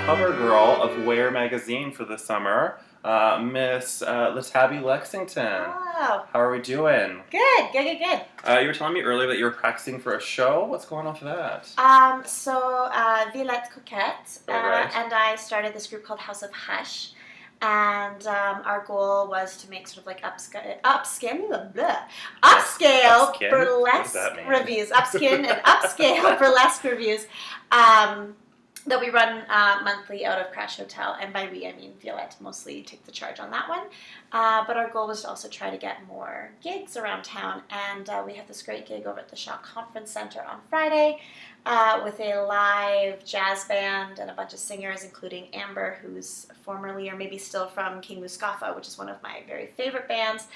cover girl of Wear magazine for the summer, Miss Letabby Lexington. Wow. How are we doing? Good. You were telling me earlier that you were practicing for a show. What's going on for that? Villette Coquette, Right. and I started this group called House of Hush, and our goal was to make sort of like upscale Upskin? What does burlesque that mean? reviews, upskin and upscale burlesque reviews. That we run monthly out of Crash Hotel, and by we I mean Violette mostly took the charge on that one. But our goal was to also try to get more gigs around town, and we have this great gig over at the Shaw Conference Center on Friday with a live jazz band and a bunch of singers, including Amber, who's formerly or maybe still from King Mustafa, which is one of my very favorite bands.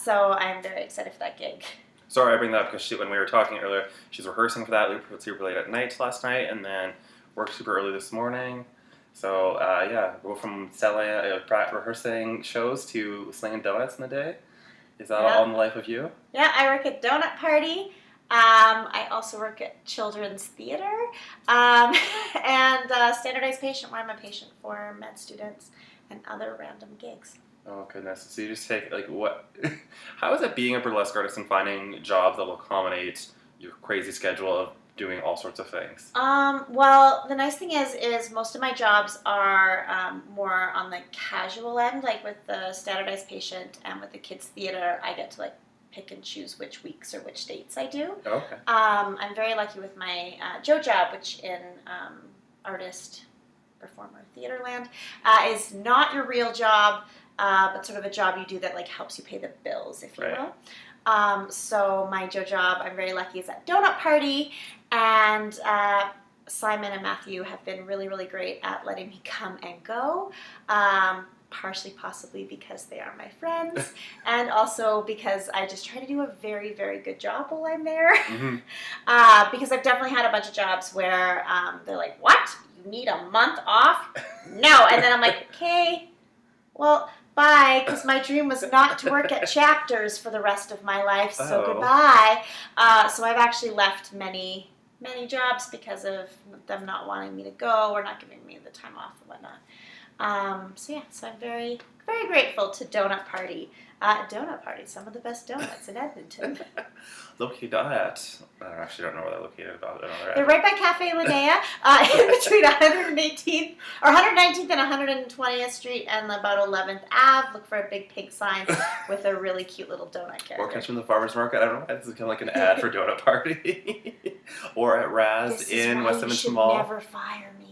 So I'm very excited for that gig. Sorry, I bring that up because when we were talking earlier, she's rehearsing for that super late at night last night, and then worked super early this morning. So go from selling, rehearsing shows to slinging donuts in the day. Is that all in the life of you? Yeah, I work at Donut Party. I also work at Children's Theater and Standardized Patient, where I'm a patient for med students and other random gigs. Oh goodness! So you just take what? How is it being a burlesque artist and finding jobs that will accommodate your crazy schedule of doing all sorts of things? Well, the nice thing is most of my jobs are more on the casual end, like with the Standardized Patient and with the kids theater. I get to pick and choose which weeks or which dates I do. Okay. I'm very lucky with my Joe job, which in artist, performer, theaterland is not your real job, but sort of a job you do that helps you pay the bills, if you will. So my Joe job, I'm very lucky, is at Donut Party, and Simon and Matthew have been really, really great at letting me come and go. Partially possibly because they are my friends, and also because I just try to do a very, very good job while I'm there. Mm-hmm. Because I've definitely had a bunch of jobs where they're like, "What? You need a month off?" No, and then I'm like, "Okay, well, bye," because my dream was not to work at Chapters for the rest of my life, so goodbye. So I've actually left many jobs because of them not wanting me to go or not giving me the time off and whatnot. So I'm very, very grateful to Donut Party. Donut Party, some of the best donuts in Edmonton. Located at, I actually don't know where they're located. They're right by Cafe Linnea, in between 119th and 120th Street and about 11th Ave. Look for a big pink sign with a really cute little donut character. Or catch them in the farmer's market. I don't know. It's kind of like an ad for Donut Party. Or at Raz in West Edmonton Mall. You should never fire me.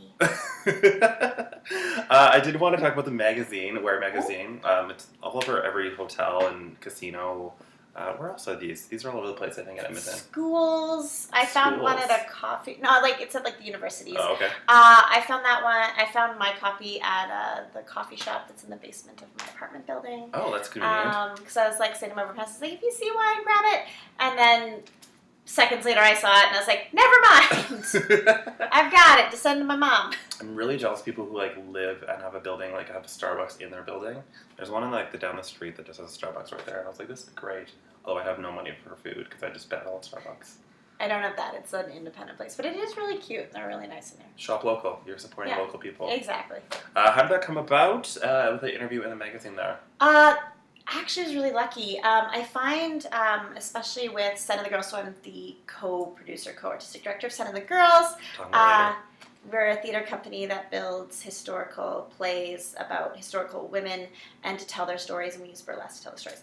I did want to talk about the magazine, Wear magazine. It's all over every hotel and casino. Where else are these? These are all over the place, I think, at Edmonton. Schools. I found one at a coffee. No, it's at the universities. Oh, okay. I found that one. I found my copy at the coffee shop that's in the basement of my apartment building. Oh, that's convenient. Because I was saying to my friends, if you see one, grab it. And then seconds later, I saw it, and I was like, never mind. I've got it to send to my mom. I'm really jealous of people who live and have a building, have a Starbucks in their building. There's one in the down the street that just has a Starbucks right there, and I was like, this is great. Although I have no money for food because I just spent it all at Starbucks. I don't have that. It's an independent place, but it is really cute. They're really nice in there. Shop local. You're supporting local people. Exactly. How did that come about with the interview in the magazine there? Actually, I was really lucky. I find, especially with Son of the Girls, so I'm the co-producer, co-artistic director of Son of the Girls. We're a theater company that builds historical plays about historical women and to tell their stories, and we use burlesque to tell the stories.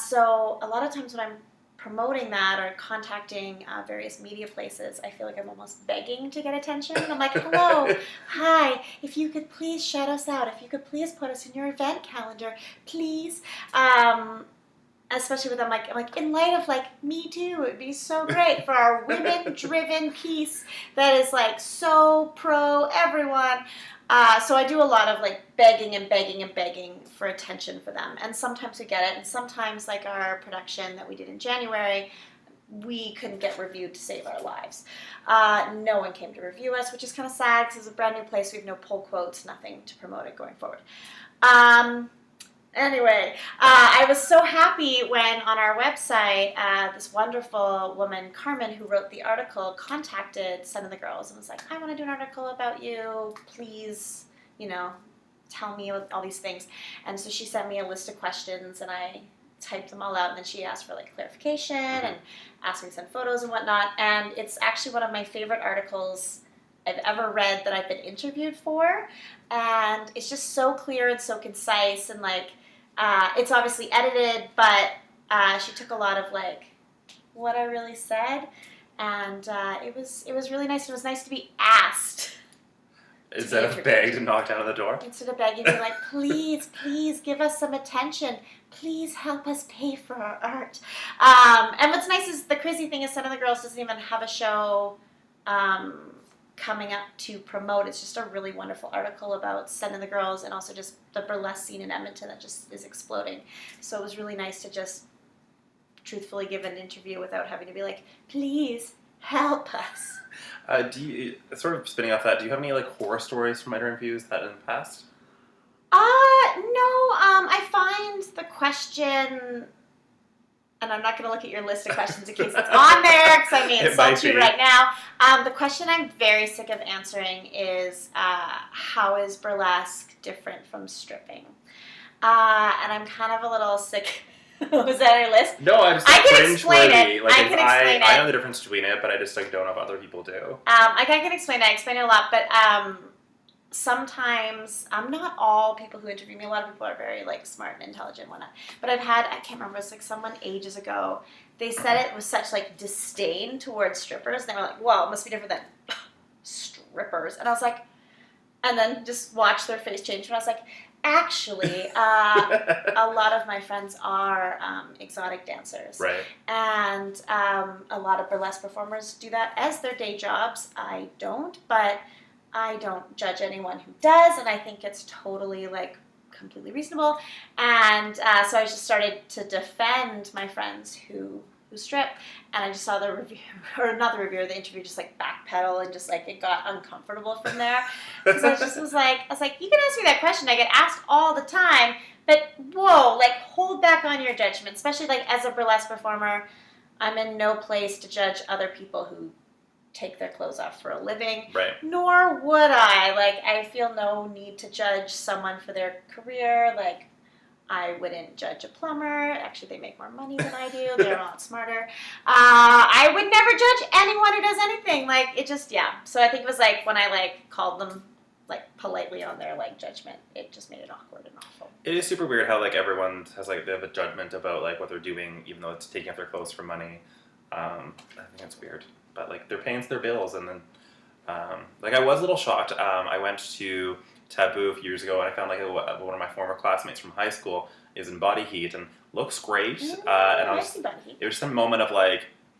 So a lot of times when I'm promoting that or contacting various media places, I feel like I'm almost begging to get attention. I'm like, hello, hi, if you could please shout us out, if you could please put us in your event calendar, please. Especially with them, I'm like, in light of Me Too, it would be so great for our women-driven piece that is so pro everyone. So I do a lot of begging and begging and begging for attention for them, and sometimes we get it, and sometimes our production that we did in January, we couldn't get reviewed to save our lives. No one came to review us, which is kind of sad because it's a brand new place. We have no pull quotes, nothing to promote it going forward. Anyway, I was so happy when on our website, this wonderful woman, Carmen, who wrote the article, contacted Son of the Girls and was like, I want to do an article about you. Please, tell me all these things. And so she sent me a list of questions and I typed them all out. And then she asked for clarification and asked me to send photos and whatnot. And it's actually one of my favorite articles I've ever read that I've been interviewed for. And it's just so clear and so concise and it's obviously edited, but she took a lot of what I really said, and it was really nice. It was nice to be asked. Instead of begged and knocked out of the door? Instead of begging, be like, please give us some attention. Please help us pay for our art. And what's nice is the crazy thing is Son of the Girls doesn't even have a show coming up to promote. It's just a really wonderful article about Son of the Girls and also just the burlesque scene in Edmonton that just is exploding. So it was really nice to just truthfully give an interview without having to be like, please help us. Do you, sort of spinning off that, do you have any horror stories from interviews that in the past? No, I find the question, and I'm not going to look at your list of questions in case it's on there, because I may insult you right now. The question I'm very sick of answering is, how is burlesque different from stripping? And I'm kind of a little sick. Was that your list? No, I'm just I can explain it. I know the difference between it, but I just don't know if other people do. I can explain it. I explain it a lot, but sometimes, not all people who interview me, a lot of people are very smart and intelligent and whatnot, but I can't remember, it was someone ages ago, they said it with such disdain towards strippers, and they were like, well, it must be different than strippers, and I was like, and then just watch their face change, and I was like, actually, a lot of my friends are exotic dancers, right? And a lot of burlesque performers do that as their day jobs. I don't, but I don't judge anyone who does, and I think it's totally completely reasonable. And so I just started to defend my friends who strip, and I just saw the review, or not the reviewer, the interview just backpedal and just it got uncomfortable from there. So I just was like, you can ask me that question. I get asked all the time, but whoa, hold back on your judgment, especially as a burlesque performer. I'm in no place to judge other people who take their clothes off for a living. Right. Nor would I. I feel no need to judge someone for their career. I wouldn't judge a plumber. Actually, they make more money than I do. They're a lot smarter. I would never judge anyone who does anything. It just, yeah. So I think it was when I called them politely on their judgment, it just made it awkward and awful. It is super weird how everyone has they have a judgment about what they're doing, even though it's taking off their clothes for money. I think it's weird. But they're paying their bills, and then I was a little shocked. I went to Taboo a few years ago, and I found one of my former classmates from high school is in Body Heat and looks great. And it was just a moment of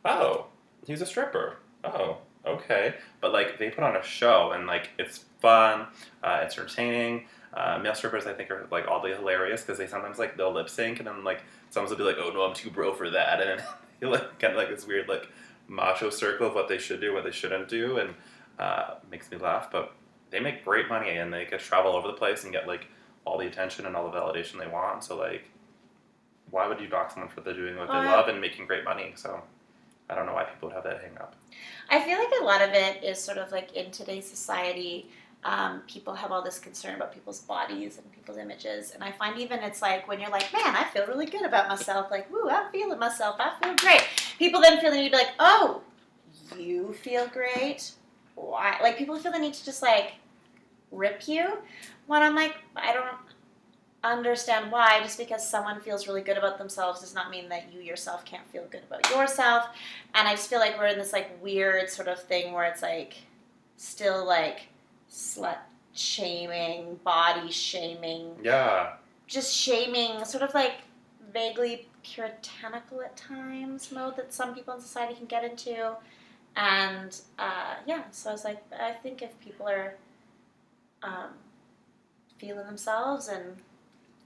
oh, he's a stripper. Oh, okay. But they put on a show, and it's fun, it's entertaining. Male strippers I think are oddly hilarious because they sometimes they'll lip sync, and then someone will be oh no, I'm too bro for that, and then you kind of this weird macho circle of what they should do, what they shouldn't do, and makes me laugh. But they make great money, and they get to travel all over the place and get all the attention and all the validation they want. So why would you dock someone for doing what they love and making great money? So I don't know why people would have that hang up. I feel a lot of it is sort of in today's society, people have all this concern about people's bodies and people's images, and I find even it's when you're man, I feel really good about myself, woo, I'm feeling myself, I feel great. People then feel the need to be oh, you feel great? Why? People feel the need to just rip you, when I'm I don't understand why. Just because someone feels really good about themselves does not mean that you yourself can't feel good about yourself. And I just feel we're in this weird sort of thing where it's still slut shaming, body shaming. Yeah. Just shaming, sort of vaguely puritanical at times mode that some people in society can get into. And so I was I think if people are feeling themselves, and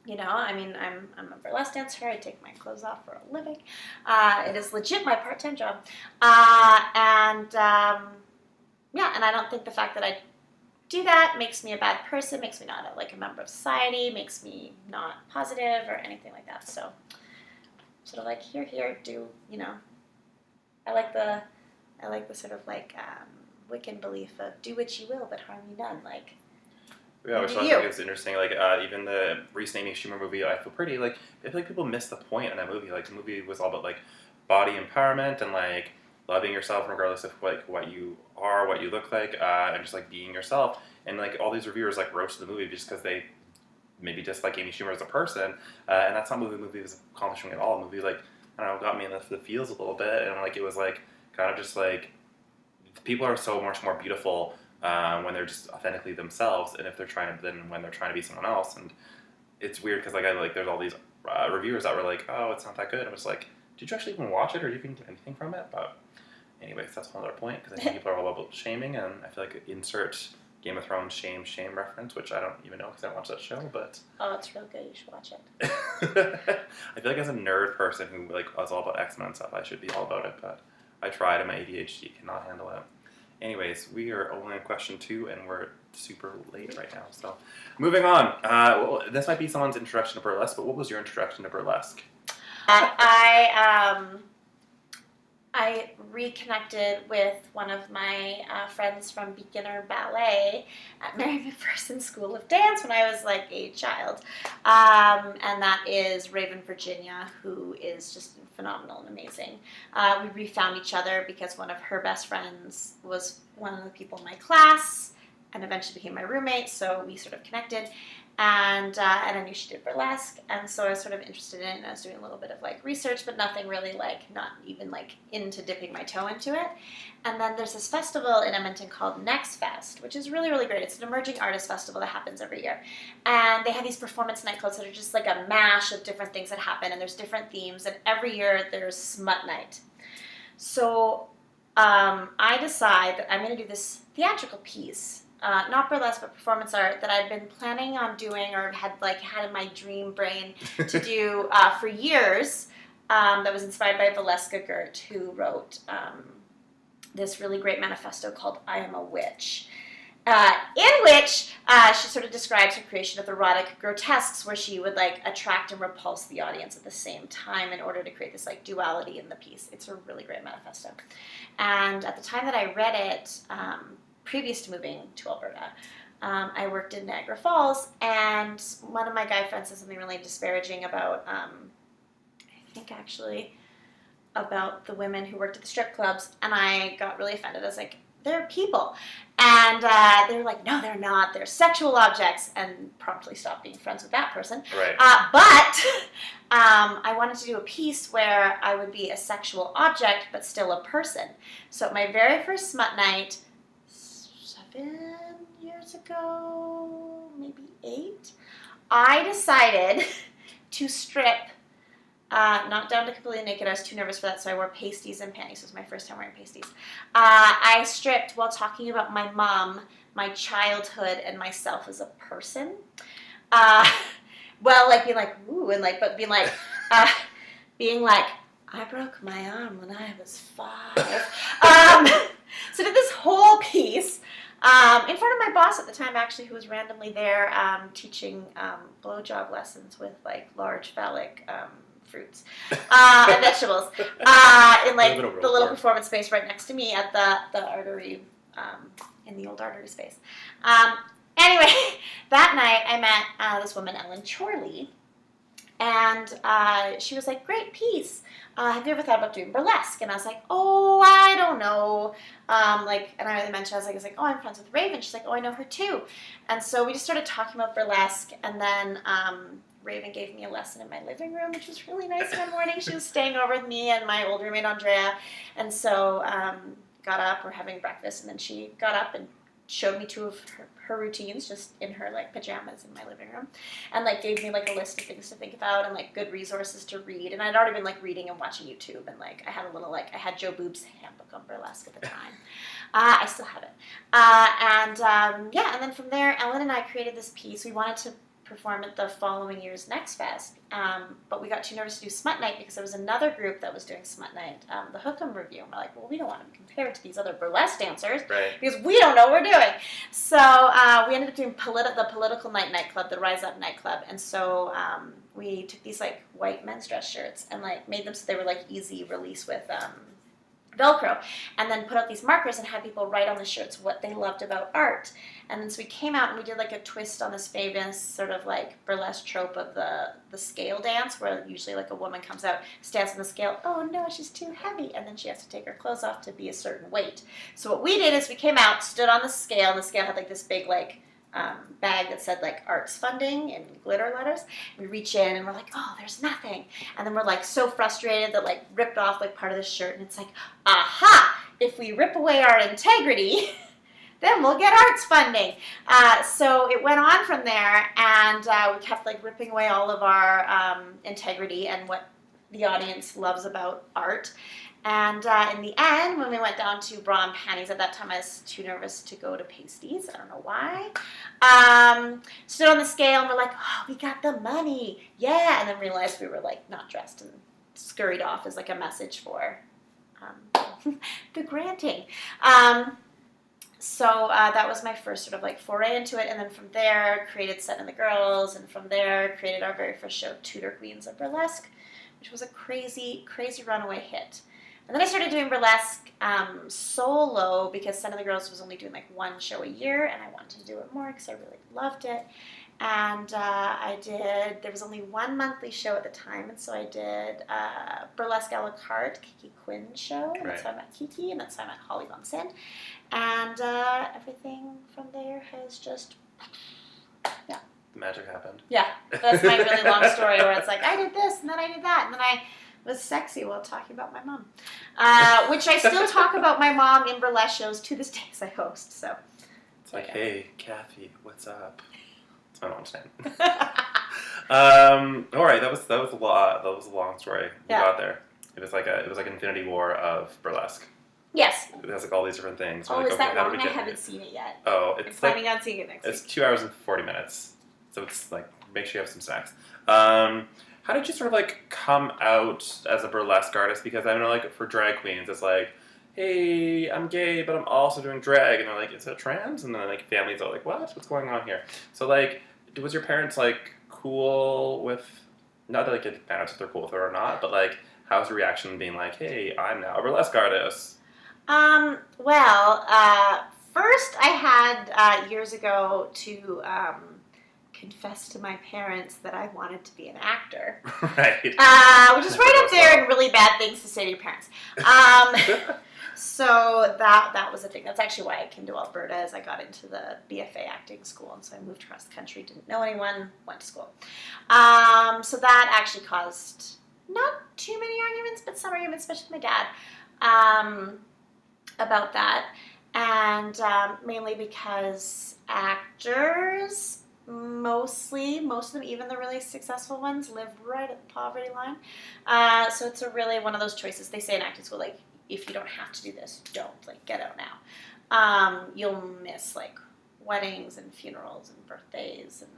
I'm a burlesque dancer, I take my clothes off for a living. It is legit my part-time job. And I don't think the fact that I do that, makes me a bad person, makes me not a member of society, makes me not positive or anything like that. So sort of like here, do, I like the sort of Wiccan belief of do what you will, but harm you none. Yeah, which I think is interesting. Even the recent Amy Schumer movie, I Feel Pretty. I feel like people missed the point in that movie. The movie was all about body empowerment and loving yourself regardless of what you are, what you look like, and just being yourself. And all these reviewers roasted the movie just because they maybe dislike Amy Schumer as a person, and that's not what the movie was accomplishing at all. The movie I don't know, got me in the feels a little bit, and it was kind of just people are so much more beautiful when they're just authentically themselves, and when they're trying to be someone else. And it's weird because there's all these reviewers that were oh, it's not that good. I was did you actually even watch it, or did you even get anything from it? But anyways, that's another point, because I think people are all about shaming, and I feel insert Game of Thrones shame reference, which I don't even know because I don't watch that show, but... Oh, it's real good. You should watch it. I feel as a nerd person who was all about X-Men and stuff, I should be all about it, but I tried and my ADHD cannot handle it. Anyways, we are only on question 2, and we're super late right now, so... Moving on. Well, this might be someone's introduction to burlesque, but what was your introduction to burlesque? I reconnected with one of my friends from beginner ballet at Mary McPherson School of Dance when I was a child. And that is Raven Virginia, who is just phenomenal and amazing. We refound each other because one of her best friends was one of the people in my class and eventually became my roommate, so we sort of connected. And I knew she did burlesque, and so I was sort of interested in it, and I was doing a little bit of research, but nothing really not even into dipping my toe into it. And then there's this festival in Edmonton called Next Fest, which is really, really great. It's an emerging artist festival that happens every year. And they have these performance nightclubs that are just a mash of different things that happen, and there's different themes, and every year there's Smut Night. So I decide that I'm going to do this theatrical piece, not burlesque, but performance art, that I'd been planning on doing or had in my dream brain to do for years, that was inspired by Valeska Gert, who wrote this really great manifesto called I Am a Witch, in which she sort of describes her creation of erotic grotesques, where she would attract and repulse the audience at the same time in order to create this duality in the piece. It's a really great manifesto. And at the time that I read it, previous to moving to Alberta, I worked in Niagara Falls, and one of my guy friends said something really disparaging about, I think actually, about the women who worked at the strip clubs, and I got really offended. I was they're people. And they were no, they're not. They're sexual objects, and promptly stopped being friends with that person. Right. But I wanted to do a piece where I would be a sexual object, but still a person. So my very first Smut Night, 7 years ago, maybe 8, I decided to strip, not down to completely naked. I was too nervous for that, so I wore pasties and panties. It was my first time wearing pasties. I stripped while talking about my mom, my childhood, and myself as a person. Being ooh, and but being I broke my arm when I was 5. So did this whole piece in front of my boss at the time, actually, who was randomly there teaching blowjob lessons with large phallic fruits and vegetables in the little performance space right next to me at the artery, in the old artery space. Anyway, that night I met this woman, Ellen Chorley, and she was great piece. Have you ever thought about doing burlesque? And I was oh, I don't know. And I mentioned, I was oh, I'm friends with Raven. She's oh, I know her too. And so we just started talking about burlesque, and then Raven gave me a lesson in my living room, which was really nice one morning. She was staying over with me and my old roommate, Andrea, and so got up, we're having breakfast, and then she got up and showed me 2 of her routines just in her pajamas in my living room, and gave me a list of things to think about and good resources to read. And I'd already been reading and watching YouTube, and I had a little I had Joe Boob's handbook on burlesque at the time. I still have it. And then from there, Ellen and I created this piece. We wanted to perform at the following year's Next Fest. But we got too nervous to do Smut Night because there was another group that was doing Smut Night, the Hook'em Review. And we're like, well, we don't want to be compared to these other burlesque dancers because we don't know what we're doing. So we ended up doing the Political Night nightclub, the Rise Up nightclub. And so we took these like white men's dress shirts and like made them so they were like easy release with Velcro, and then put out these markers and had people write on the shirts what they loved about art. And then so we came out and we did like a twist on this famous sort of like burlesque trope of the scale dance, where usually like a woman comes out, stands on the scale, oh no, she's too heavy, and then she has to take her clothes off to be a certain weight. So what we did is we came out, stood on the scale, and the scale had like this big like bag that said like arts funding in glitter letters. We reach in and we're like, oh, there's nothing. And then we're like so frustrated that like ripped off like part of the shirt, and it's like, aha, if we rip away our integrity, then we'll get arts funding. So it went on from there, and we kept like ripping away all of our integrity and what the audience loves about art. And in the end, when we went down to bra and panties, at that time I was too nervous to go to pasties. I don't know why. Stood on the scale and we're like, oh, we got the money. Yeah. And then realized we were like not dressed and scurried off as like a message for the granting. So that was my first sort of like foray into it. And then from there, created Set and the Girls. And from there, created our very first show, Tudor Queens of Burlesque, which was a crazy, crazy runaway hit. And then I started doing burlesque solo because Son of the Girls was only doing like one show a year, and I wanted to do it more because I really loved it. And there was only one monthly show at the time, and so I did Burlesque a la carte, Kiki Quinn's show, and that's how I met Kiki, and that's how I met Holly Long Sand. And everything from there has just, yeah. The magic happened. Yeah, that's my really long story where it's like, I did this, and then I did that, and then I was sexy while talking about my mom, which I still talk about my mom in burlesque shows to this day as I host. So it's like, hey, Kathy, what's up? That's my mom's name. All right, that was a lot. That was a long story. We got there. It was like Infinity War of burlesque. Yes. It has like all these different things. Oh, like, is that how long? do we I haven't seen it yet. Oh, I'm planning on seeing it next week. It's 2 hours and 40 minutes. So it's like, make sure you have some snacks. How did you sort of like come out as a burlesque artist? Because I know like for drag queens, it's like, hey, I'm gay, but I'm also doing drag. And they're like, is it trans? And then like families are like, what? What's going on here? So like, was your parents like cool with, not that like it matters if they're cool with it or not, but like, how's the reaction being like, hey, I'm now a burlesque artist? First I had years ago to confess to my parents that I wanted to be an actor. Right. Which is right up there and really bad things to say to your parents. So that was a thing. That's actually why I came to Alberta, as I got into the BFA acting school, and so I moved across the country, didn't know anyone, went to school. So that actually caused not too many arguments, but some arguments, especially with my dad, about that. And mainly because actors, most of them, even the really successful ones, live right at the poverty line. So it's one of those choices. They say in acting school, like, if you don't have to do this, don't, like, get out now. You'll miss, like, weddings and funerals and birthdays, and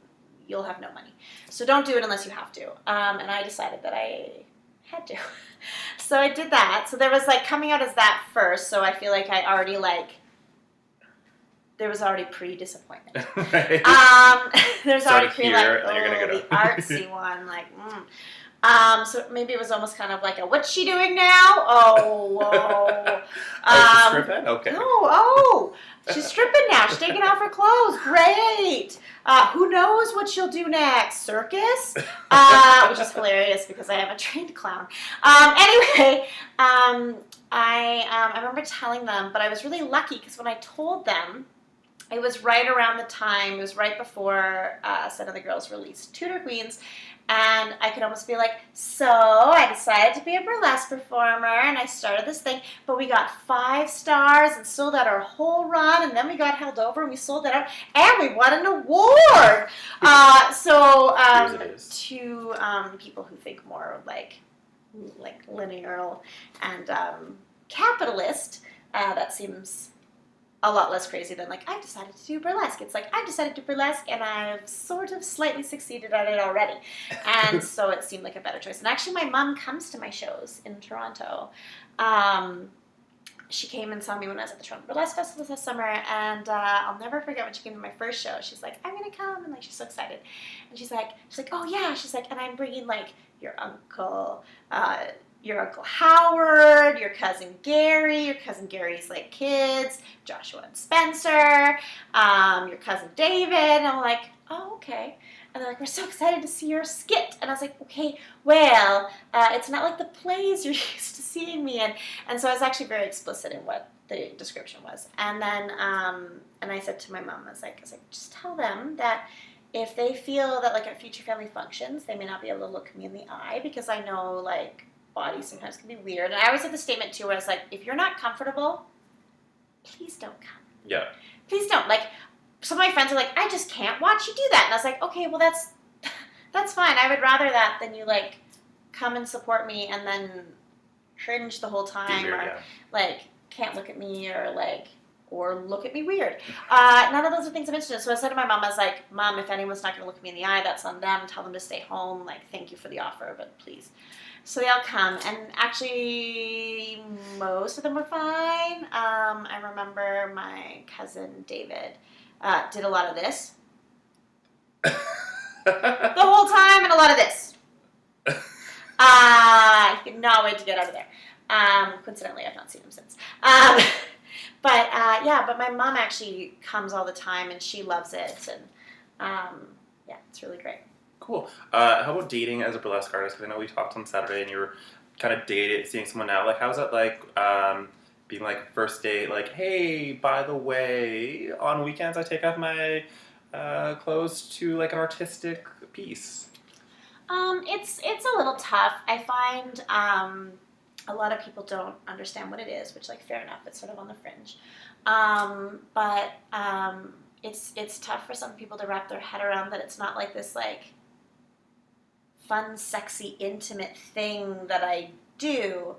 you'll have no money. So don't do it unless you have to. And I decided that I had to. So I did that. So there was, like, coming out as that first, so I feel like I already, like, there was already pre-disappointment. Right. There's already pre, like, the artsy one, like, so maybe it was almost kind of like a, what's she doing now? Oh, whoa. She's stripping? Okay. Oh, she's stripping now. She's taking off her clothes. Great. Who knows what she'll do next? Circus? Which is hilarious because I am a trained clown. Anyway, I remember telling them, but I was really lucky because when I told them, it was right around the time, it was right before Set of the Girls released Tudor Queens, and I could almost be like, so I decided to be a burlesque performer, and I started this thing, but we got 5 stars and sold out our whole run, and then we got held over and we sold it out, and we won an award. To people who think more like linear and capitalist, that seems a lot less crazy than like, I've decided to do burlesque. It's like, I've decided to do burlesque and I've sort of slightly succeeded at it already. And so it seemed like a better choice. And actually my mom comes to my shows in Toronto. She came and saw me when I was at the Toronto Burlesque Festival this summer, and I'll never forget when she came to my first show. She's like, I'm gonna come, and like she's so excited, and she's like, oh yeah, she's like, and I'm bringing like your uncle Howard, your cousin Gary's like kids, Joshua and Spencer, your cousin David, and I'm like, oh okay. And they're like, we're so excited to see your skit. And I was like, okay, well, it's not like the plays you're used to seeing me in. And so I was actually very explicit in what the description was. And then, and I said to my mom, I was like, just tell them that if they feel that like at future family functions, they may not be able to look me in the eye, because I know like bodies sometimes can be weird. And I always had the statement too, where I was like, if you're not comfortable, please don't come. Yeah. Please don't. Like, some of my friends are like, I just can't watch you do that. And I was like, okay, well, that's fine. I would rather that than you, like, come and support me and then cringe the whole time, like, can't look at me or look at me weird. None of those are things I'm interested in. So I said to my mom, I was like, Mom, if anyone's not going to look me in the eye, that's on them. Tell them to stay home. Like, thank you for the offer, but please. So they all come, and actually most of them were fine. I remember my cousin David did a lot of this the whole time, and a lot of this. I could not wait to get out of there. Coincidentally, I've not seen him since. But my mom actually comes all the time, and she loves it, and it's really great. Cool. How about dating as a burlesque artist? Because I know we talked on Saturday, and you were kind of seeing someone now. Like, how's that like? Being like first date, like, hey, by the way, on weekends I take off my clothes to like an artistic piece. It's a little tough. I find a lot of people don't understand what it is, which, like, fair enough, it's sort of on the fringe. But it's tough for some people to wrap their head around that it's not like this like fun, sexy, intimate thing that I do.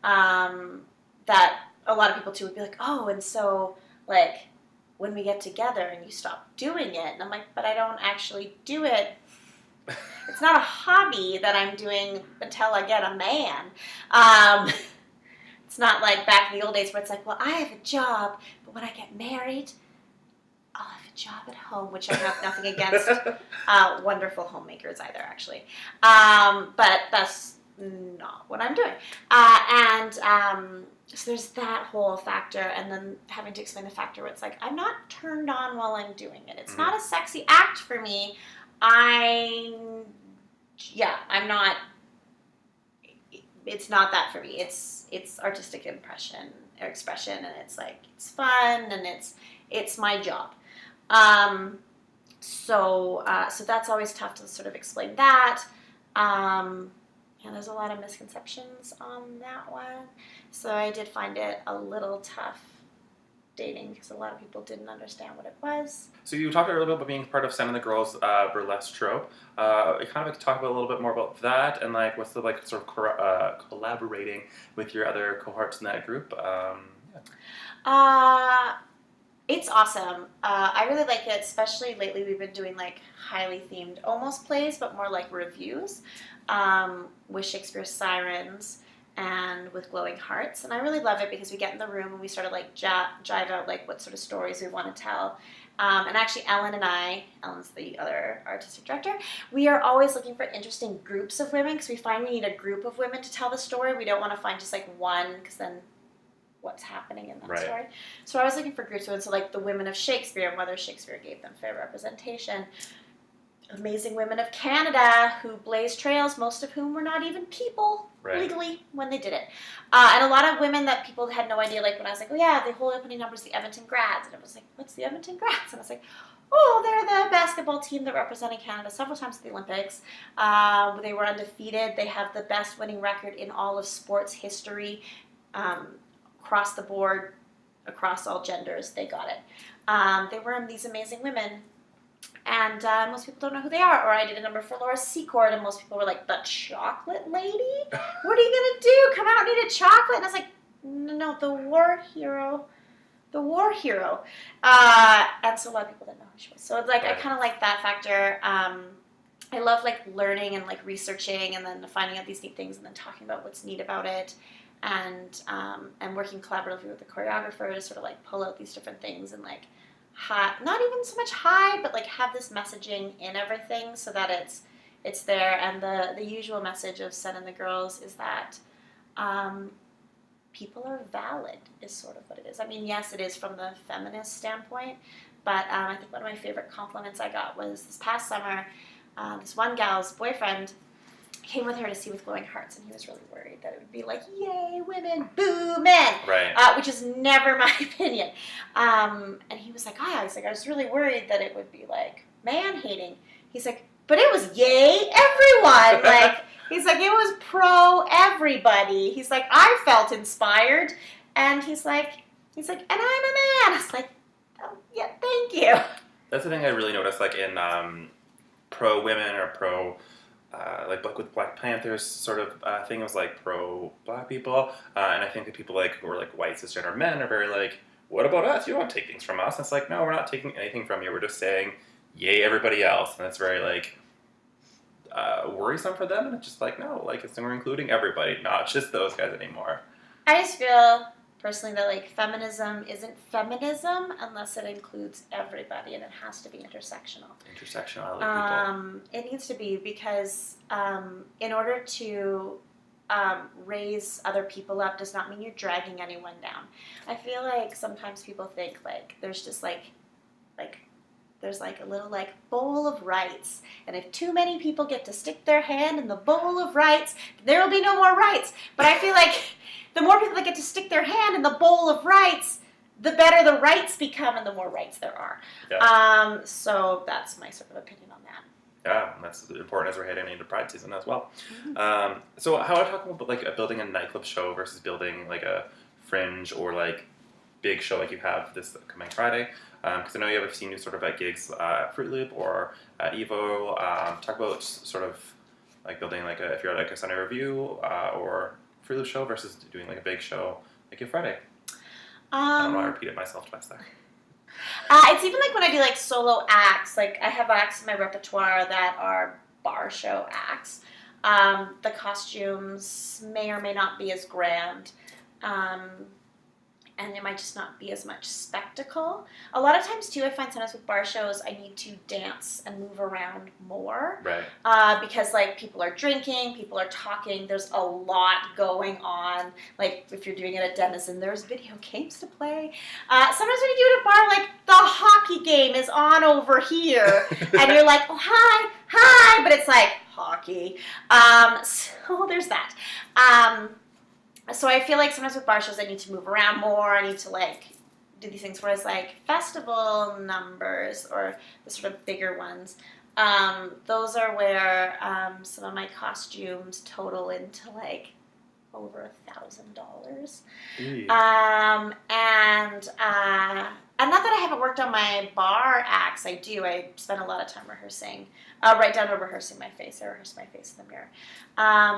That a lot of people too would be like, oh, and so like when we get together and you stop doing it, and I'm like, but I don't actually do it. It's not a hobby that I'm doing until I get a man. It's not like back in the old days where it's like, well, I have a job, but when I get married, I'll have a job at home, which I have nothing against wonderful homemakers either, actually. But that's not what I'm doing. So there's that whole factor, and then having to explain the factor where it's like, I'm not turned on while I'm doing it. It's not a sexy act for me. I'm not, it's not that for me. It's artistic expression, and it's like, it's fun, and it's my job. So that's always tough to sort of explain that. And there's a lot of misconceptions on that one. So I did find it a little tough dating because a lot of people didn't understand what it was. So you talked a little bit about being part of Send the Girls burlesque troupe. Kind of talk a little bit more about that, and like what's the like sort of collaborating with your other cohorts in that group. It's awesome. I really like it, especially lately we've been doing like highly themed almost plays, but more like reviews with Shakespeare's Sirens and with Glowing Hearts. And I really love it because we get in the room and we sort of like jive out like what sort of stories we want to tell. And actually Ellen and I, Ellen's the other artistic director, we are always looking for interesting groups of women because we find we need a group of women to tell the story. We don't want to find just like one because then what's happening in that story. So I was looking for groups of women, so like the women of Shakespeare and whether Shakespeare gave them fair representation. Amazing women of Canada who blazed trails, most of whom were not even people legally when they did it. And a lot of women that people had no idea, like when I was like, oh yeah, the whole opening number is the Edmonton Grads. And I was like, what's the Edmonton Grads? And I was like, oh, they're the basketball team that represented Canada several times at the Olympics. They were undefeated. They have the best winning record in all of sports history. Across the board, across all genders, they got it. They were these amazing women. And most people don't know who they are. Or I did a number for Laura Secord, and most people were like, the chocolate lady? What are you going to do? Come out and eat a chocolate? And I was like, no, the war hero the war hero. And so a lot of people didn't know who she was. So it's like, I kind of like that factor. I love like learning and like researching and then finding out these neat things and then talking about what's neat about it, and working collaboratively with the choreographer to sort of like pull out these different things and like not even so much hide, but like have this messaging in everything so that it's there. And the usual message of Sen and the Girls is that people are valid is sort of what it is. I mean, yes, it is from the feminist standpoint, but I think one of my favorite compliments I got was this past summer. This one gal's boyfriend came with her to see With Glowing Hearts, and he was really worried that it would be like, yay, women, boo, men, right. Which is never my opinion. And he was like, he's like, I was really worried that it would be like man-hating. He's like, but it was yay, everyone. Like, he's like, it was pro everybody. He's like, I felt inspired. And he's like, and I'm a man. I was like, oh, yeah, thank you. That's the thing I really noticed, like in pro-women or pro, like with Black Panthers sort of thing, it was like pro-black people. And I think that people like who are like white cisgender men are very like, what about us? You don't take things from us. And it's like, no, we're not taking anything from you. We're just saying, yay, everybody else. And it's very like worrisome for them. And it's just like, no, like we're including everybody, not just those guys anymore. I just feel personally that like feminism isn't feminism unless it includes everybody, and it has to be intersectional. Intersectionality. It needs to be, because in order to raise other people up does not mean you're dragging anyone down. I feel like sometimes people think like there's just like there's like a little like bowl of rights, and if too many people get to stick their hand in the bowl of rights, there will be no more rights. But I feel like the more people that get to stick their hand in the bowl of rights, the better the rights become and the more rights there are. Yeah. So that's my sort of opinion on that. Yeah, and that's important as we're heading into Pride season as well. Mm-hmm. So how are you talking about like building a nightclub show versus building like a fringe or like big show like you have this coming Friday? Because I know you have seen you sort of at gigs at Fruit Loop or at Evo. Talk about sort of like building like if you're at like a Sunday Review or Fruit Loop show versus doing like a big show like your Friday. I don't want to repeat it myself twice there. It's even like when I do like solo acts. Like I have acts in my repertoire that are bar show acts. The costumes may or may not be as grand. And it might just not be as much spectacle. A lot of times, too, I find sometimes with bar shows, I need to dance and move around more. Right. Because, like, people are drinking, people are talking, there's a lot going on. Like, if you're doing it at Denizen, there's video games to play. Sometimes when you do it at a bar, like, the hockey game is on over here. And you're like, oh, hi, but it's like, hockey. So there's that. So I feel like sometimes with bar shows I need to move around more. I need to like do these things. Whereas like festival numbers or the sort of bigger ones, those are where some of my costumes total into like over $1,000. And not that I haven't worked on my bar acts. I do. I spend a lot of time rehearsing. Right down to rehearsing my face. I rehearse my face in the mirror.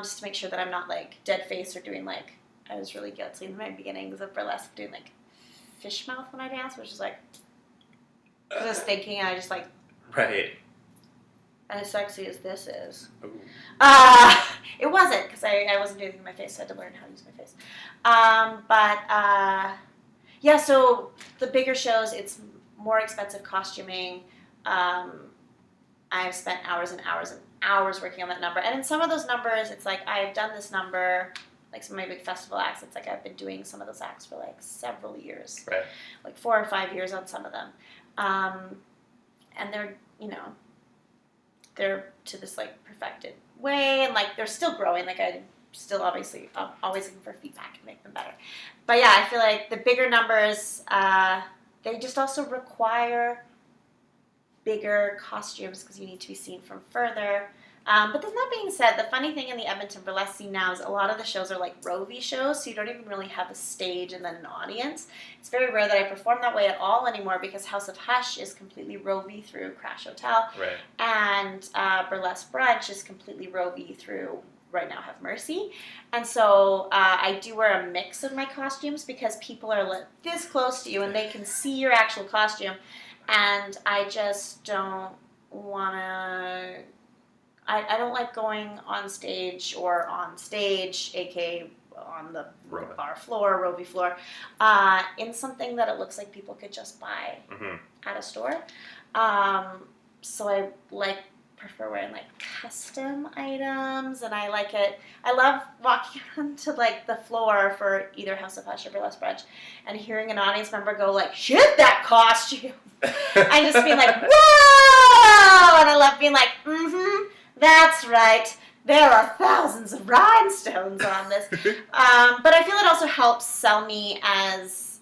Just to make sure that I'm not like dead face or doing like, I was really guilty in my beginnings of burlesque doing like fish mouth when I dance, which is like, I was thinking and I just like. Right. And as sexy as this is. Ooh. It wasn't, because I wasn't doing anything with my face, so I had to learn how to use my face. Yeah, so the bigger shows, it's more expensive costuming. I've spent hours and hours and hours working on that number. And in some of those numbers, it's like, I've done this number, like some of my big festival acts, it's like I've been doing some of those acts for like several years. Right. Like 4 or 5 years on some of them. And they're, they're to this like perfected way, and like they're still growing. Like I'm still obviously always looking for feedback to make them better. But yeah, I feel like the bigger numbers, they just also require bigger costumes because you need to be seen from further. But then that being said, the funny thing in the Edmonton burlesque scene now is a lot of the shows are like Rovie shows, so you don't even really have a stage and then an audience. It's very rare that I perform that way at all anymore because House of Hush is completely Rovie through Crash Hotel. Right. And Burlesque Brunch is completely Rovie through right now have Mercy. And so I do wear a mix of my costumes because people are like this close to you and they can see your actual costume. And I just don't want to... I don't like going on stage, aka on the bar floor, Rovi floor, in something that it looks like people could just buy at a store. So I prefer wearing like custom items, and I like it. I love walking onto like the floor for either House of Hush or Burlesque Brunch and hearing an audience member go like, "Shit, that costume!" and just being like, "Whoa!" And I love being like, "That's right. There are thousands of rhinestones on this." But I feel it also helps sell me as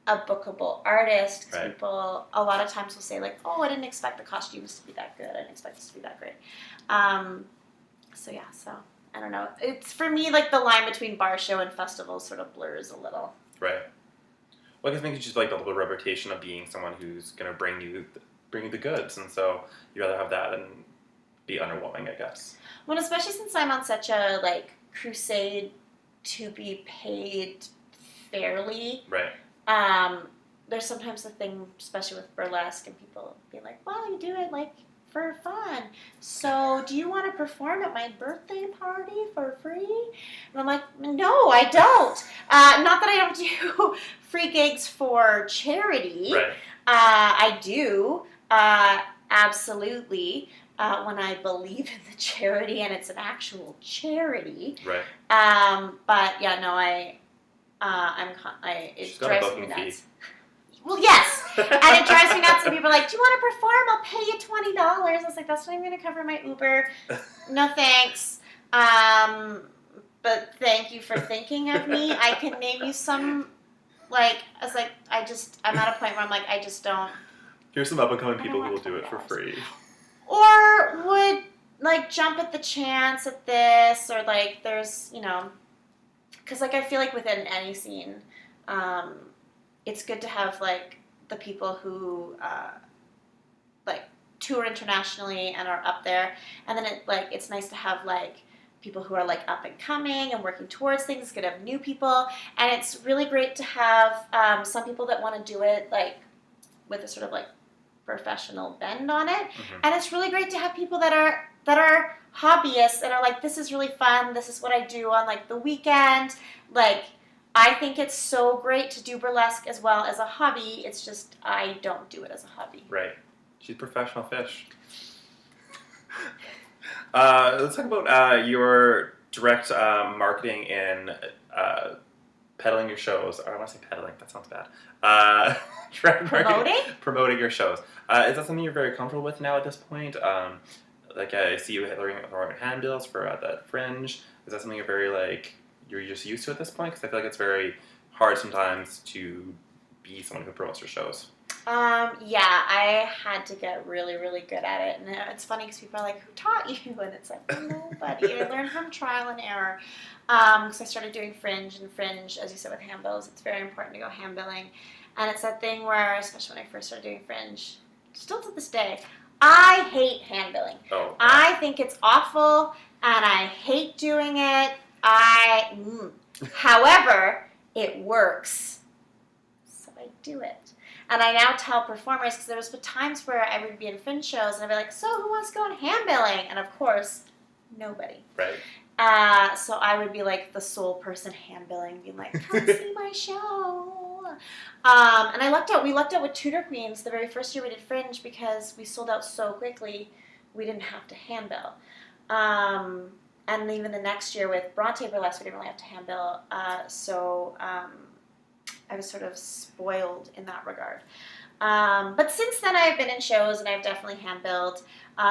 a bookable artist, because people a lot of times will say like, "Oh, I didn't expect the costumes to be that good. I didn't expect this to be that great." So I don't know. It's for me like the line between bar show and festival sort of blurs a little. Right. Well, I think it's just like the little reputation of being someone who's gonna bring you the goods, and so you rather have that than be underwhelming, I guess. Well, especially since I'm on such a like crusade to be paid fairly. Right. There's sometimes a thing, especially with burlesque, and people be like, "Well, you do it like for fun. So, do you want to perform at my birthday party for free?" And I'm like, "No, I don't. Not that I don't do free gigs for charity. Right. I do, absolutely, when I believe in the charity and it's an actual charity. Right. But yeah, no, it drives me nuts. Fee. Well, yes, and it drives me nuts. And people are like, "Do you want to perform? I'll pay you $20." I was like, "That's not even going to cover my Uber. No thanks. But thank you for thinking of me. I can name you some." Like, I was like, I'm at a point where I'm like, I just don't. Here's some up and coming people who will do it for free. Or would like jump at the chance at this, or like there's because like I feel like within any scene, it's good to have like the people who like tour internationally and are up there, and then it's nice to have like people who are like up and coming and working towards things. It's good to have new people, and it's really great to have some people that want to do it like with a sort of like professional bend on it, and it's really great to have people that are hobbyists and are like, "This is really fun. This is what I do on like the weekend." Like, I think it's so great to do burlesque as well as a hobby. It's just I don't do it as a hobby. Right. She's professional fish. Let's talk about your direct marketing and peddling your shows. I don't want to say peddling. That sounds bad. Promoting your shows. Is that something you're very comfortable with now at this point? Like I see you throwing handbills for the Fringe. Is that something you're very like you're just used to at this point? Because I feel like it's very hard sometimes to be someone who promotes your shows. Yeah, I had to get really, really good at it. And it's funny because people are like, "Who taught you?" And it's like, nobody. I learned from trial and error. Because I started doing Fringe, and Fringe, as you said, with handbills, it's very important to go handbilling. And it's that thing where, especially when I first started doing Fringe, still to this day, I hate handbilling. Oh. I think it's awful, and I hate doing it. However, it works. So I do it. And I now tell performers, because there was times where I would be in Fringe shows, and I'd be like, "So who wants to go on handbilling?" And of course, nobody. Right. So I would be like the sole person handbilling, being like, "Come see my show." And we lucked out with Tudor Queens the very first year we did Fringe, because we sold out so quickly, we didn't have to handbill. And even the next year with Bronte Burlesque, we didn't really have to handbill. So I was sort of spoiled in that regard. But since then, I've been in shows and I've definitely handbilled.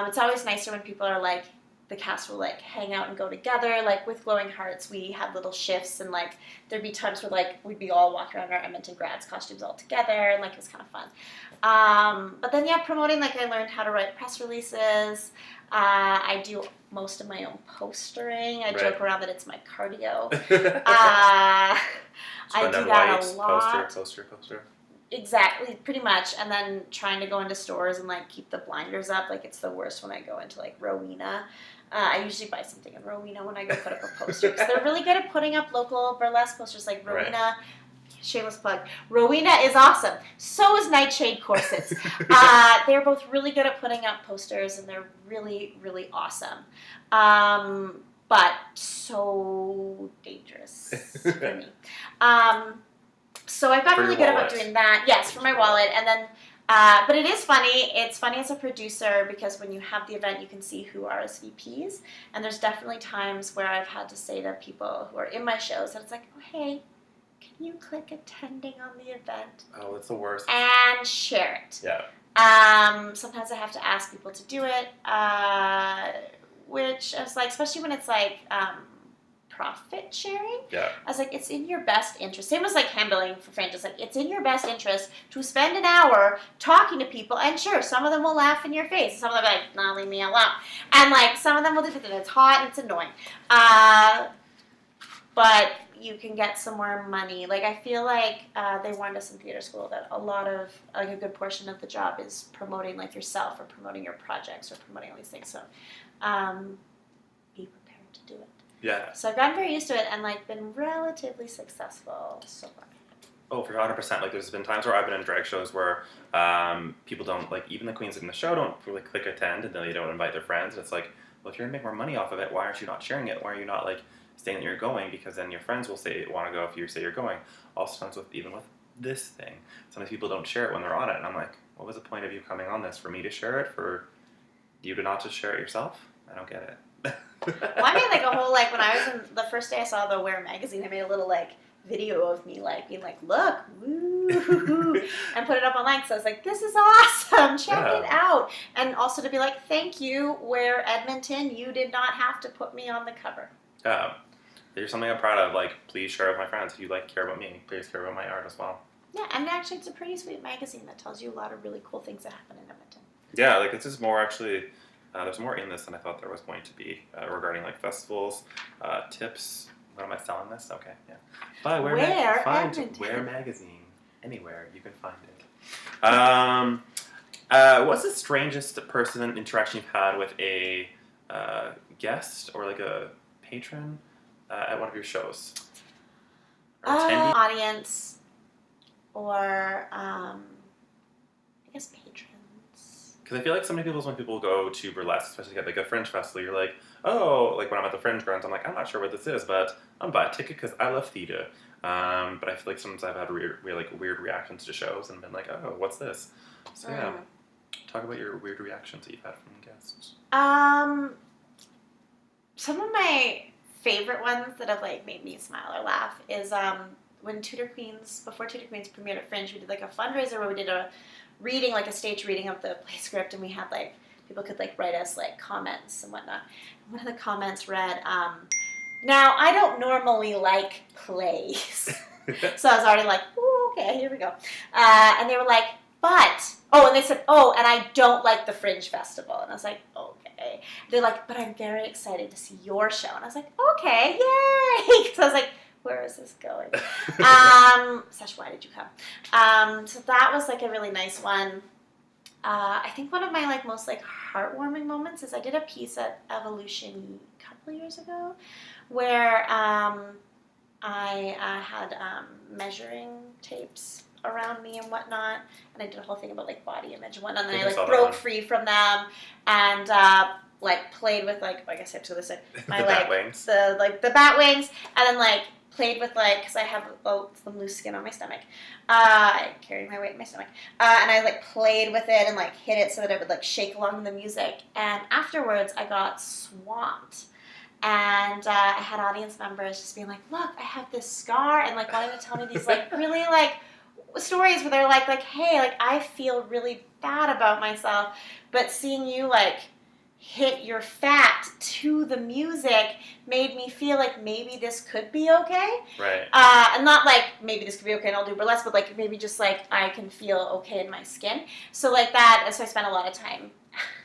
It's always nicer when people are like, the cast will like hang out and go together. Like with Glowing Hearts, we had little shifts, and like there'd be times where like we'd be all walking around our Edmonton grads costumes all together, and like it was kind of fun. But then promoting, like I learned how to write press releases. I do most of my own postering. I joke around that it's my cardio. I do that a lot. Poster. Exactly, pretty much. And then trying to go into stores and like keep the blinders up. Like it's the worst when I go into like Rowena. I usually buy something in Rowena when I go put up a poster because they're really good at putting up local burlesque posters. Like Rowena, Right. shameless plug. Rowena is awesome. So is Nightshade Corsets. They're both really good at putting up posters, and they're really, really awesome. But so dangerous for me. So I've gotten For really your good about wallet. doing that. Yes, for my wallet. And then, but it is funny. It's funny as a producer because when you have the event, you can see who RSVPs. And there's definitely times where I've had to say to people who are in my shows that it's like, oh, hey, can you click attending on the event Oh, it's the worst. and share it? Yeah. Sometimes I have to ask people to do it, which is like, especially when it's like profit sharing. Yeah. I was like, it's in your best interest. Same as like handling for Fringe. It's like, it's in your best interest to spend an hour talking to people. And sure, some of them will laugh in your face. Some of them will be like, no, leave me alone. And like, some of them will do it. It's hot and it's annoying. But you can get some more money. Like, I feel like they warned us in theater school that a lot of, like, a good portion of the job is promoting, like, yourself or promoting your projects or promoting all these things. So be prepared to do it. Yeah. So I've gotten very used to it and, like, been relatively successful so far. Oh, for 100%. Like, there's been times where I've been in drag shows where people don't, like, even the queens in the show don't really click attend, and then they don't invite their friends. And it's like, well, if you're going to make more money off of it, why aren't you not sharing it? Why are you not, like, saying that you're going? Because then your friends will say want to go if you say you're going. Also, sometimes even with this thing, sometimes people don't share it when they're on it. And I'm like, what was the point of you coming on this? For me to share it? For you to not to share it yourself? I don't get it. Well, I made, like, a whole, like, when I was in, the first day I saw the Wear magazine, I made a little, like, video of me, like, being like, look, woo, and put it up online. So I was like, this is awesome, check it out. And also to be like, thank you, Wear Edmonton, you did not have to put me on the cover. There's something I'm proud of. Like, please share with my friends. If you like care about me, please care about my art as well. Yeah, and actually it's a pretty sweet magazine that tells you a lot of really cool things that happen in Edmonton. Yeah, like, this is more actually, there's more in this than I thought there was going to be regarding, like, festivals, tips. What am I selling this? Okay, yeah. Buy Wear Edmonton. Wear magazine anywhere you can find it. What's the strangest person interaction you've had with a guest or like a patron at one of your shows? Or attendee? Audience or I guess patrons. Because I feel like so many people, when people go to burlesque, especially at like a Fringe festival, you're like, oh, like when I'm at the Fringe grounds, I'm like, I'm not sure what this is, but I'm buying a ticket because I love theater. But I feel like sometimes I've had weird reactions to shows and been like, oh, what's this? So yeah, talk about your weird reactions that you've had from guests. Some of my favorite ones that have like made me smile or laugh is when before Tudor Queens premiered at Fringe, we did like a fundraiser where we did a reading, like a stage reading of the play script, and we had like people could like write us like comments and whatnot. And one of the comments read, now I don't normally like plays. So I was already like, ooh, okay, here we go. And they were like, and they said, and I don't like the Fringe Festival. And I was like, okay. They're like, but I'm very excited to see your show. And I was like, okay, yay. So I was like, where is this going? Sash, why did you come? So that was like a really nice one. I think one of my like most like heartwarming moments is I did a piece at Evolution a couple of years ago where I had measuring tapes around me and whatnot, and I did a whole thing about like body image and whatnot, and I like broke free from them and like played with like, I guess I have to listen, my the like bat wings. the bat wings, and then like played with like, because I have some loose skin on my stomach, I carry my weight in my stomach, and I like played with it and like hit it so that it would like shake along the music, and afterwards I got swamped. And I had audience members just being like, look, I have this scar, and like wanting to tell me these like really like stories where they're like, hey, like I feel really bad about myself, but seeing you like hit your fat to the music made me feel like maybe this could be okay. Right. And not like maybe this could be okay and I'll do burlesque, but like maybe just like I can feel okay in my skin. So like that, and so I spent a lot of time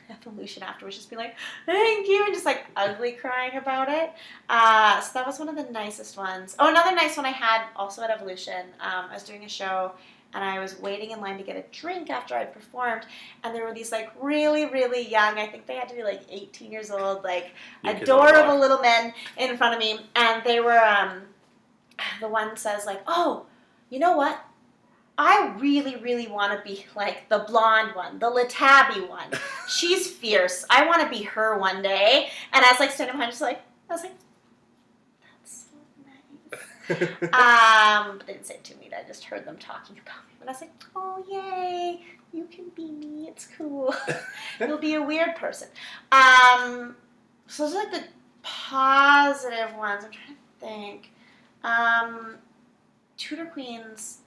Evolution afterwards just being like, thank you, and just like ugly crying about it. So that was one of the nicest ones. Oh, another nice one I had also at Evolution. I was doing a show and I was waiting in line to get a drink after I'd performed, and there were these like really, really young, I think they had to be like 18 years old, like adorable little men in front of me, and they were, the one says like, oh, you know what? I really, really want to be like the blonde one, the Letabby one. She's fierce. I want to be her one day. And I was like standing behind, I was like, that's so nice. But they didn't say it to me. I just heard them talking about me. And I was like, oh, yay. You can be me. It's cool. You'll be a weird person. So those are like the positive ones. I'm trying to think. Tudor Queens.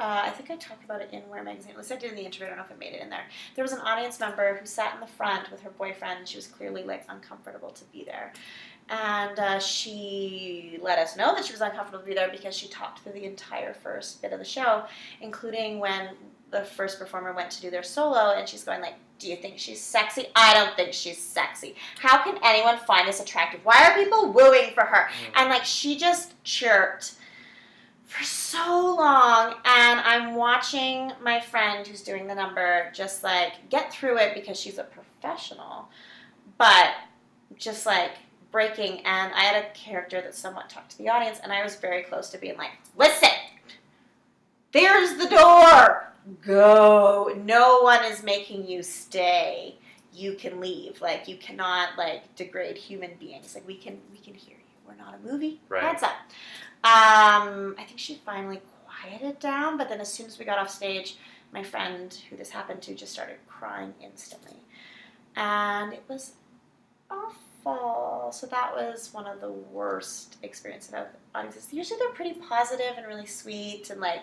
I think I talked about it in Wear Magazine. At least I did in the interview. I don't know if I made it in there. There was an audience member who sat in the front with her boyfriend. She was clearly like uncomfortable to be there. And she let us know that she was uncomfortable to be there because she talked through the entire first bit of the show, including when the first performer went to do their solo, and she's going like, do you think she's sexy? I don't think she's sexy. How can anyone find this attractive? Why are people wooing for her? And like she just chirped for so long, and I'm watching my friend who's doing the number just like get through it because she's a professional, but just like breaking. And I had a character that somewhat talked to the audience, and I was very close to being like, listen, there's the door, go. No one is making you stay. You can leave. Like you cannot like degrade human beings. Like we can hear you. We're not a movie. Right. Heads up. I think she finally quieted down, but then as soon as we got off stage, my friend who this happened to just started crying instantly. And it was awful. So that was one of the worst experiences of audiences. Usually they're pretty positive and really sweet and like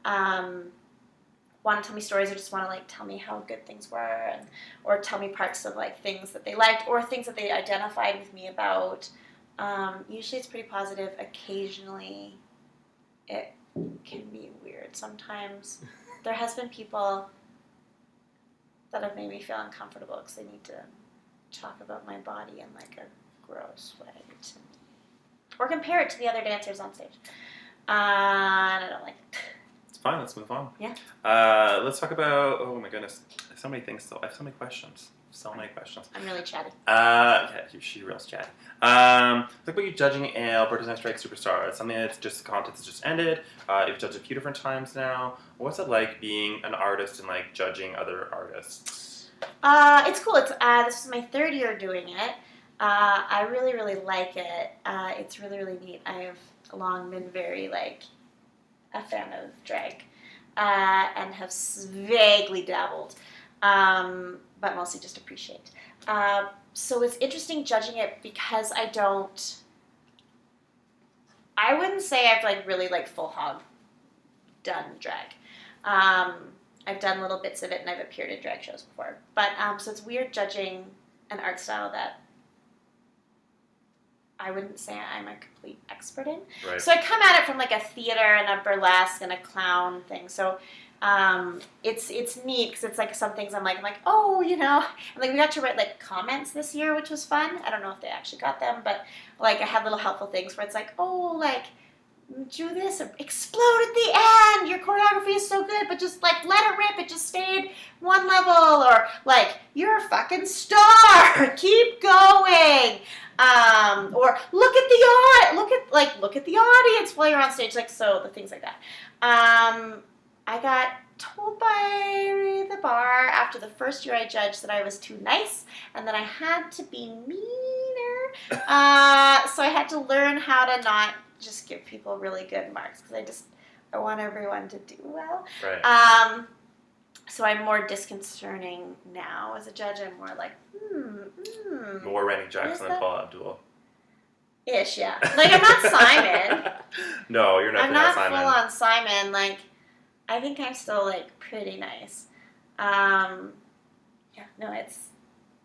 want to tell me stories or just want to like tell me how good things were and or tell me parts of like things that they liked or things that they identified with me about. Usually it's pretty positive. Occasionally it can be weird. Sometimes there has been people that have made me feel uncomfortable because they need to talk about my body in like a gross way to me. Or compare it to the other dancers on stage. And I don't like it. It's fine. Let's move on. Yeah. Let's talk about, oh my goodness, so many things still. I have so many questions. So many questions. I'm really chatty. Yeah, she real chatty. Like what you judging Alberta's Next Drag Superstar. It's something that's just the contest has just ended. You've judged a few different times now. What's it like being an artist and like judging other artists? It's cool. It's this is my third year doing it. I really, really like it. It's really, really neat. I've long been very like a fan of drag and have vaguely dabbled. But mostly just appreciate. So it's interesting judging it because I wouldn't say I've like really like full hog done drag. I've done little bits of it and I've appeared in drag shows before. But so it's weird judging an art style that I wouldn't say I'm a complete expert in. Right. So I come at it from like a theater and a burlesque and a clown thing. So it's neat because it's like some things I'm like, oh, you know, and like we got to write like comments this year, which was fun. I don't know if they actually got them, but like I had little helpful things where it's like, oh, like do this or explode at the end. Your choreography is so good, but just like let it rip. It just stayed one level, or like you're a fucking star. Keep going. Or look at the audience while you're on stage. Like so, the things like that. I got told by the bar after the first year I judged that I was too nice and that I had to be meaner. So I had to learn how to not just give people really good marks because I want everyone to do well. Right. So I'm more disconcerting now as a judge. I'm more like, More Randy Jackson than Paula Abdul. Ish, yeah. Like I'm not Simon. No, you're not. I'm not Simon. full on Simon. Like I think I'm still like pretty nice. Yeah, no, it's.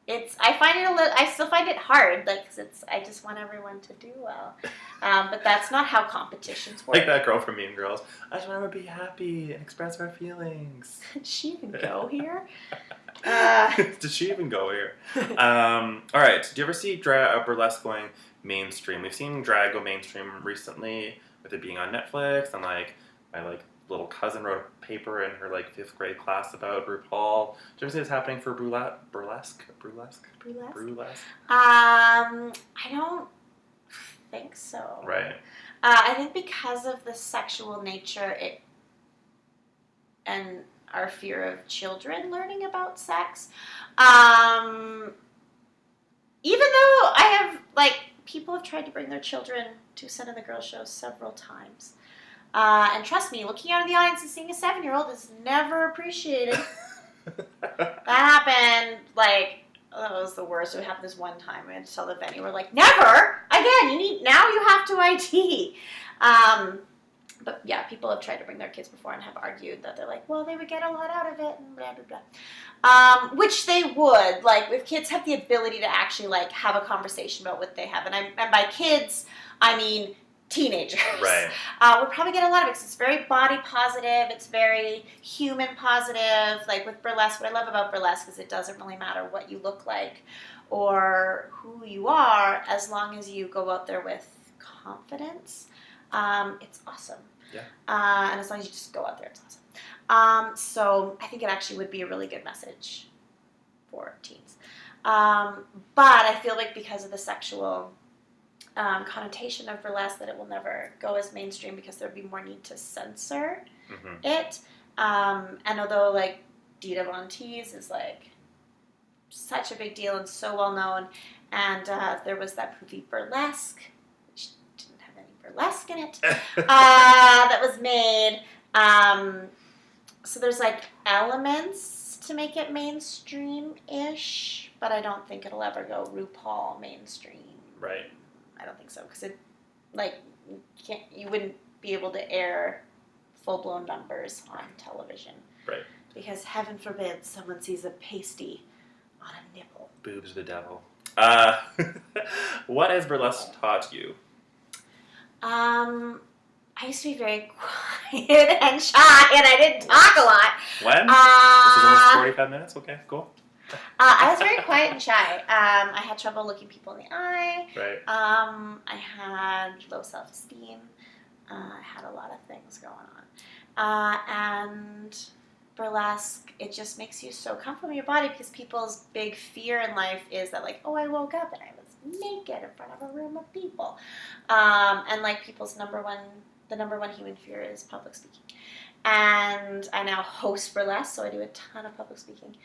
I find it I still find it hard, like, cause I just want everyone to do well. But that's not how competitions work. Like that girl from Mean Girls. I just want to be happy and express our feelings. Did she even go here? Did she even go here? All right. Do you ever see burlesque going mainstream? We've seen drag go mainstream recently, with it being on Netflix and like by like little cousin wrote a paper in her like 5th grade class about RuPaul. Did you ever see this happening for burlesque? Burlesque? Burlesque? I don't think so. Right. I think because of the sexual nature and our fear of children learning about sex, even though I have, like, people have tried to bring their children to Sun and the Girls show several times. And trust me, looking out of the audience and seeing a 7-year-old is never appreciated. That happened, like, that was the worst. It happened this one time. We had to tell the venue, we're like, never! Again, now you have to ID. But yeah, people have tried to bring their kids before and have argued that they're like, well, they would get a lot out of it and blah, blah, blah. Which they would. Like, if kids have the ability to actually, like, have a conversation about what they have. And by kids, I mean teenagers. Right. We'll probably get a lot of it because it's very body positive. It's very human positive. Like, with burlesque, what I love about burlesque is it doesn't really matter what you look like or who you are as long as you go out there with confidence. It's awesome. Yeah. And as long as you just go out there, it's awesome. So I think it actually would be a really good message for teens. But I feel like because of the sexual connotation of burlesque that it will never go as mainstream because there would be more need to censor it. And although, like, Dita Von Teese is, like, such a big deal and so well known, and there was that movie Burlesque, burlesque in it that was made. So there's like elements to make it mainstream-ish, but I don't think it'll ever go RuPaul mainstream. Right. I don't think so because it, like, you wouldn't be able to air full-blown numbers on television. Right. Because heaven forbid someone sees a pasty on a nipple. Boobs are the devil. What has burlesque taught you? I used to be very quiet and shy, and I didn't talk a lot. When? This is almost 45 minutes? Okay, cool. I was very quiet and shy. I had trouble looking people in the eye. Right. I had low self-esteem. I had a lot of things going on. And burlesque, it just makes you so comfortable in your body because people's big fear in life is that, like, oh, I woke up and I was naked in front of a room of people. And, like, people's number one human fear is public speaking. And I now host burlesque, so I do a ton of public speaking.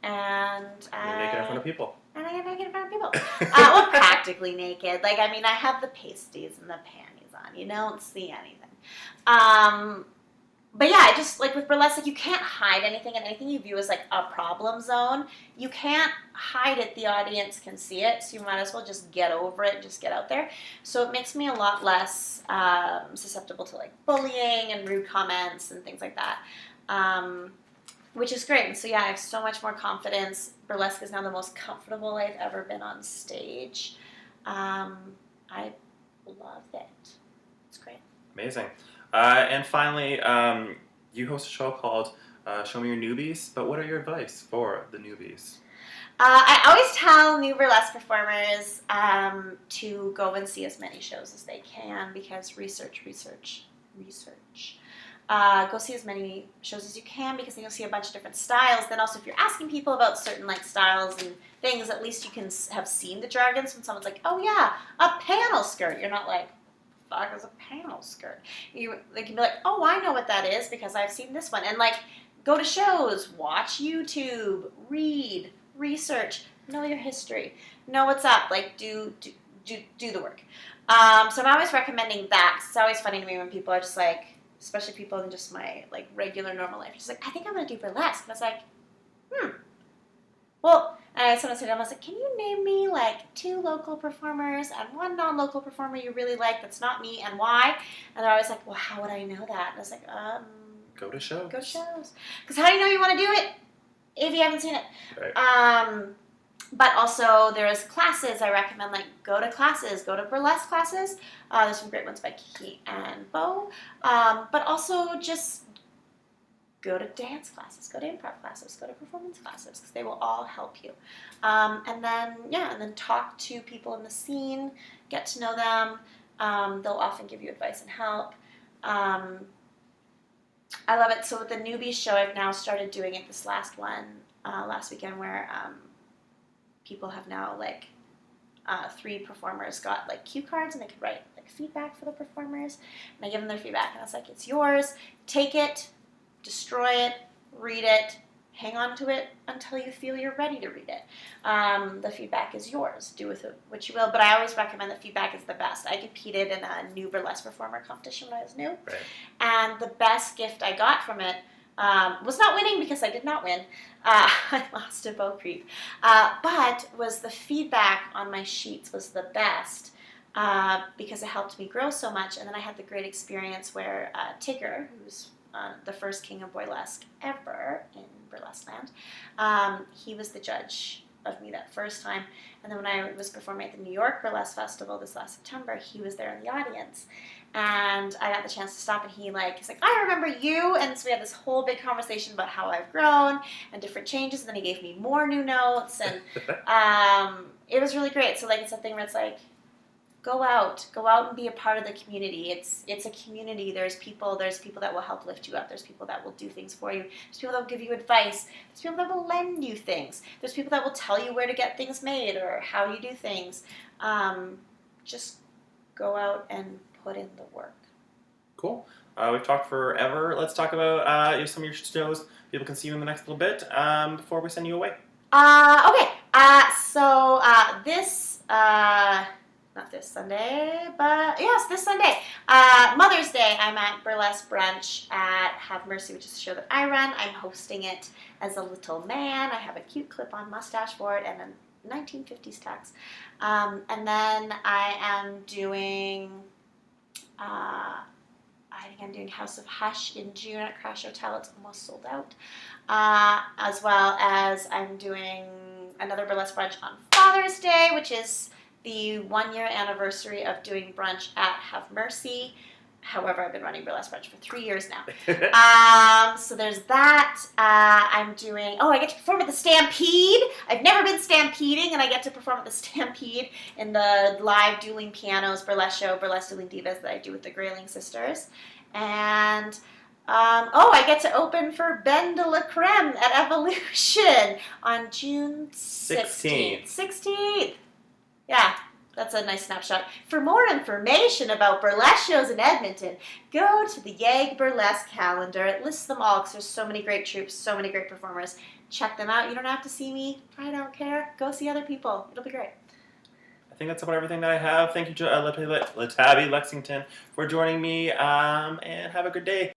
And You're naked in front of people. And I get naked in front of people. Well, practically naked. Like, I mean, I have the pasties and the panties on. You don't see anything. But yeah, just, like, with burlesque, like, you can't hide anything, and anything you view as, like, a problem zone, you can't hide it. The audience can see it, so you might as well just get over it and just get out there. So it makes me a lot less susceptible to, like, bullying and rude comments and things like that, which is great. And so, yeah, I have so much more confidence. Burlesque is now the most comfortable I've ever been on stage. I love it. It's great. Amazing. And finally, you host a show called Show Me Your Newbies, but what are your advice for the newbies? I always tell new burlesque performers to go and see as many shows as they can because research. Go see as many shows as you can because then you'll see a bunch of different styles. Then also if you're asking people about certain, like, styles and things, at least you can have seen the jargon. So when someone's like, oh yeah, a panel skirt, you're not like, fuck is a panel skirt? They can be like, oh, I know what that is because I've seen this one. And, like, go to shows, watch YouTube, read, research, know your history, know what's up, like, do the work. So I'm always recommending that. It's always funny to me when people are just like, especially people in just my, like, regular normal life, just like, I think I'm gonna do burlesque. And I was like, well, and I sometimes say to them, I was like, can you name me, like, 2 local performers and 1 non-local performer you really like that's not me and why? And they're always like, well, how would I know that? And I was like, go to shows. Go to shows. Because how do you know you want to do it if you haven't seen it? Right. But also there's classes I recommend, like, go to classes, go to burlesque classes. There's some great ones by Kiki and Bo. But also just go to dance classes, go to improv classes, go to performance classes, because they will all help you. And then talk to people in the scene, get to know them. They'll often give you advice and help. I love it. So with the newbie show, I've now started doing it this last weekend, where people have now, like, 3 performers got, like, cue cards, and they could write, like, feedback for the performers. And I give them their feedback, and I was like, it's yours. Take it, destroy it, read it, hang on to it until you feel you're ready to read it. The feedback is yours. Do with it what you will. But I always recommend that feedback is the best. I competed in a new burlesque performer competition when I was new. Right. And the best gift I got from it was not winning, because I did not win. I lost to Bo Creep. But was the feedback on my sheets was the best, because it helped me grow so much. And then I had the great experience where Tigger, who's the first king of burlesque ever in Burlesque Land, he was the judge of me that first time. And then when I was performing at the New York Burlesque Festival this last September, he was there in the audience. And I got the chance to stop, and he's like, I remember you. And so we had this whole big conversation about how I've grown and different changes. And then he gave me more new notes, and it was really great. So, like, it's something where it's like, go out and be a part of the community. It's a community. There's people that will help lift you up. There's people that will do things for you. There's people that will give you advice. There's people that will lend you things. There's people that will tell you where to get things made or how you do things. Just go out and put in the work. Cool. We've talked forever. Let's talk about some of your shows. People can see you in the next little bit before we send you away. Okay. So this... not this Sunday, but yes, this Sunday. Mother's Day, I'm at Burlesque Brunch at Have Mercy, which is a show that I run. I'm hosting it as a little man. I have a cute clip-on mustache for it and a 1950s tux. And then I am doing, I think I'm doing House of Hush in June at Crash Hotel. It's almost sold out. As well as I'm doing another Burlesque Brunch on Father's Day, which is the 1-year anniversary of doing brunch at Have Mercy. However, I've been running Burlesque Brunch for 3 years now. So there's that. I'm doing, I get to perform at the Stampede. I've never been stampeding, and I get to perform at the Stampede in the live dueling pianos burlesque show, Burlesque Dueling Divas, that I do with the Grayling sisters. And I get to open for Ben de la Creme at Evolution on June 16th. Yeah, that's a nice snapshot. For more information about burlesque shows in Edmonton, go to the YAG Burlesque calendar. It lists them all because there's so many great troupes, so many great performers. Check them out. You don't have to see me. I don't care. Go see other people. It'll be great. I think that's about everything that I have. Thank you, Letabby Lexington, for joining me, and have a good day.